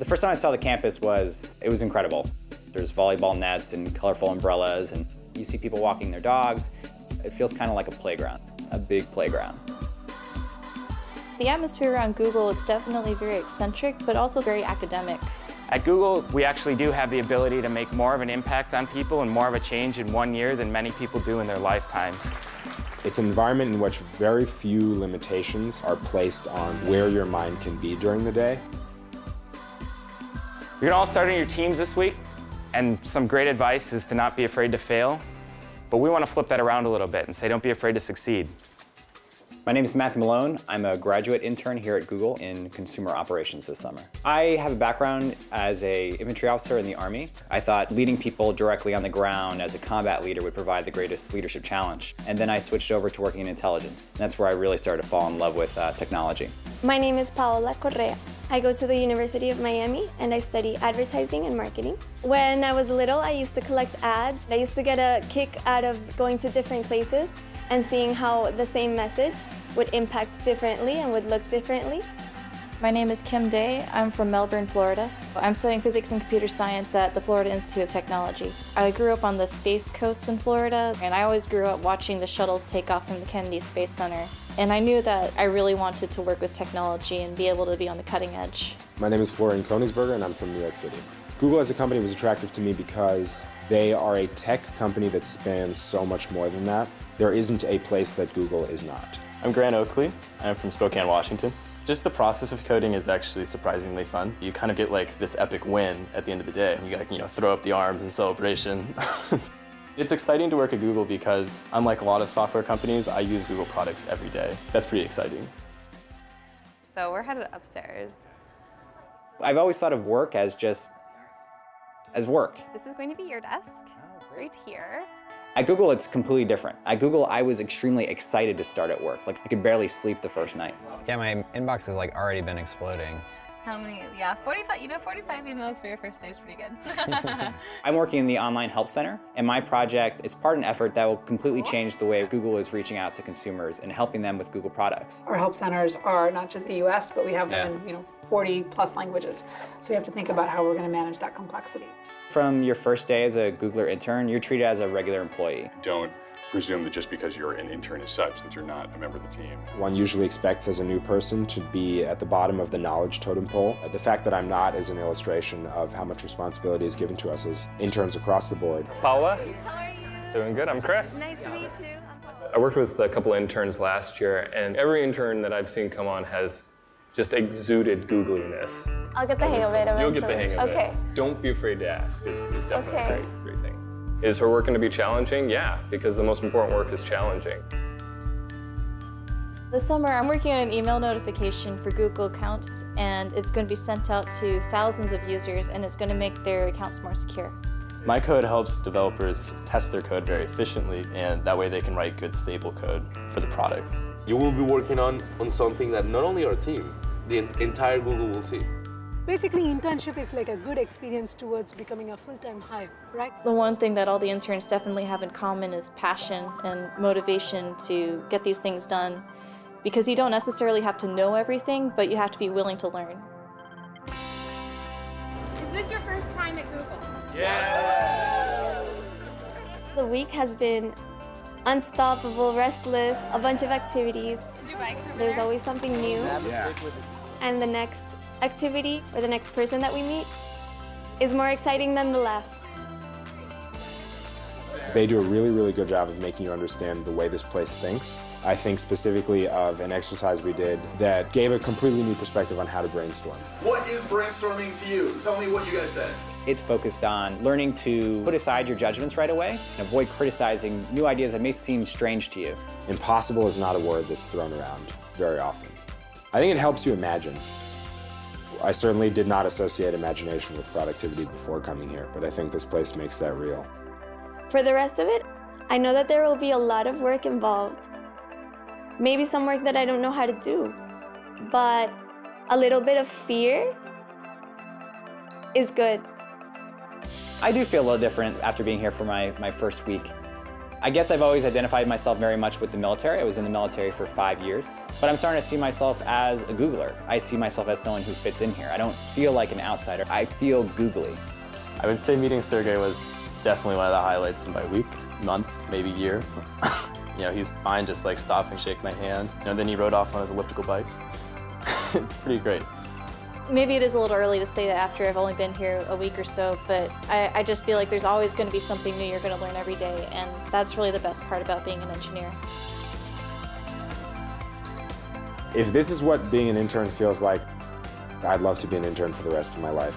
The first time I saw the campus it was incredible. There's volleyball nets and colorful umbrellas, and you see people walking their dogs. It feels kind of like a playground, a big playground. The atmosphere around Google is definitely very eccentric, but also very academic. At Google, we actually do have the ability to make more of an impact on people and more of a change in 1 year than many people do in their lifetimes. It's an environment in which very few limitations are placed on where your mind can be during the day. You're gonna all start on your teams this week, and some great advice is to not be afraid to fail, but we want to flip that around a little bit and say don't be afraid to succeed. My name is Matthew Malone. I'm a graduate intern here at Google in consumer operations this summer. I have a background as an infantry officer in the Army. I thought leading people directly on the ground as a combat leader would provide the greatest leadership challenge. And then I switched over to working in intelligence. That's where I really started to fall in love with technology. My name is Paola Correa. I go to the University of Miami and I study advertising and marketing. When I was little, I used to collect ads. I used to get a kick out of going to different places and seeing how the same message would impact differently and would look differently. My name is Kim Day. I'm from Melbourne, Florida. I'm studying physics and computer science at the Florida Institute of Technology. I grew up on the Space Coast in Florida, and I always grew up watching the shuttles take off from the Kennedy Space Center. And I knew that I really wanted to work with technology and be able to be on the cutting edge. My name is Florian Koenigsberger, and I'm from New York City. Google as a company was attractive to me because they are a tech company that spans so much more than that. There isn't a place that Google is not. I'm Grant Oakley. I'm from Spokane, Washington. Just the process of coding is actually surprisingly fun. You kind of get like this epic win at the end of the day. You like, throw up the arms in celebration. It's exciting to work at Google because unlike a lot of software companies, I use Google products every day. That's pretty exciting. So we're headed upstairs. I've always thought of work as work. This is going to be your desk, right here. At Google, it's completely different. At Google, I was extremely excited to start at work. Like, I could barely sleep the first night. Yeah, my inbox has already been exploding. How many? Yeah, 45. 45 emails for your first day is pretty good. I'm working in the online help center, and my project is part of an effort that will completely change the way Google is reaching out to consumers and helping them with Google products. Our help centers are not just the US, but we have them in 40 plus languages. So we have to think about how we're going to manage that complexity. From your first day as a Googler intern, you're treated as a regular employee. Don't presume that just because you're an intern as such that you're not a member of the team. One usually expects as a new person to be at the bottom of the knowledge totem pole. The fact that I'm not is an illustration of how much responsibility is given to us as interns across the board. Paula? How are you? Doing good. I'm Chris. Nice to meet you. I worked with a couple interns last year, and every intern that I've seen come on has just exuded googliness. I'll get the hang of it eventually. You'll get the hang of it. Okay. Don't be afraid to ask. It's definitely Okay. a great thing. Is her work going to be challenging? Yeah, because the most important work is challenging. This summer, I'm working on an email notification for Google accounts, and it's going to be sent out to thousands of users, and it's going to make their accounts more secure. My code helps developers test their code very efficiently, and that way they can write good, stable code for the product. You will be working on something that not only our team, the entire Google will see. Basically, internship is like a good experience towards becoming a full-time hire, right? The one thing that all the interns definitely have in common is passion and motivation to get these things done, because you don't necessarily have to know everything, but you have to be willing to learn. Is this your first time at Google? Yeah! The week has been unstoppable, restless, a bunch of activities. Did you bike somewhere? There's always something new. Yeah. And the next activity or the next person that we meet is more exciting than the last. They do a really, really good job of making you understand the way this place thinks. I think specifically of an exercise we did that gave a completely new perspective on how to brainstorm. What is brainstorming to you? Tell me what you guys said. It's focused on learning to put aside your judgments right away and avoid criticizing new ideas that may seem strange to you. Impossible is not a word that's thrown around very often. I think it helps you imagine. I certainly did not associate imagination with productivity before coming here, but I think this place makes that real. For the rest of it, I know that there will be a lot of work involved. Maybe some work that I don't know how to do, but a little bit of fear is good. I do feel a little different after being here for my first week. I guess I've always identified myself very much with the military. I was in the military for 5 years, but I'm starting to see myself as a Googler. I see myself as someone who fits in here. I don't feel like an outsider. I feel googly. I would say meeting Sergey was definitely one of the highlights in my week, month, maybe year. You know, he's fine, just like stop and shake my hand. You know, then he rode off on his elliptical bike. It's pretty great. Maybe it is a little early to say that after I've only been here a week or so, but I just feel like there's always going to be something new you're going to learn every day, and that's really the best part about being an engineer. If this is what being an intern feels like, I'd love to be an intern for the rest of my life.